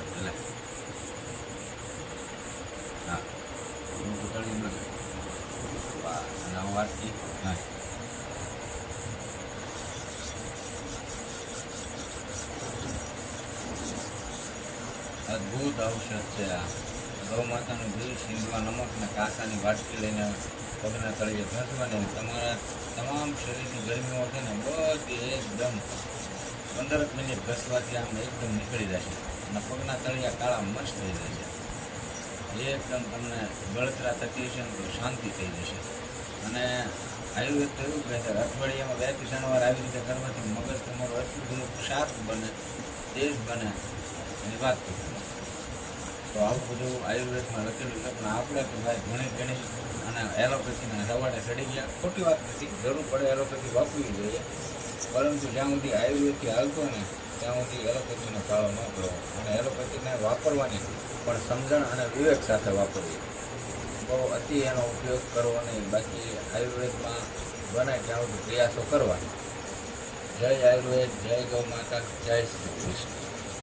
એટલે હા તળી નાખ અને હું વાટકી નાખ અદ્ભુત ઔષધ છે આ ગૌ માતાનું ઘી સિંધવા નમક ને કાંસાની વાટકી લઈને પગના તળિયે ઘસવાની તમારા તમામ શરીરની ગરમીઓ છે ને બધી એકદમ 15 મિનિટ ઘસવાથી આમ એકદમ નીકળી જશે અને પગના તળિયા કાળા મસ્ત થઈ જશે એકદમ તમને બળતરા થતી હશે ને તો શાંતિ થઈ જશે અને આયુર્વેદ તો એવું કહે છે અઠવાડિયામાં 2 થી 3 વાર આવી રીતે કરવાથી મગજ તમારું એટલું બધું શાર્પ બને તેજ બને એની વાત કરું તો આવું બધું આયુર્વેદમાં લખેલું છે પણ આપણે તો ભાઈ ઘણી અને એલોપેથીના રવાડે ચડી ગયા ખોટી વાત નથી જરૂર પડે એલોપેથી વાપરવી જોઈએ પરંતુ જ્યાં સુધી આયુર્વેદથી હાલતો ને ત્યાં સુધી એલોપેથીનો ફાળો ન કરવો અને એલોપેથીને વાપરવાની પણ સમજણ અને વિવેક સાથે વાપરવી બહુ અતિ એનો ઉપયોગ કરવો નહીં બાકી આયુર્વેદમાં બને ત્યાં સુધી પ્રયાસો કરવા જય આયુર્વેદ જય ગૌ માતા જય શ્રી કૃષ્ણ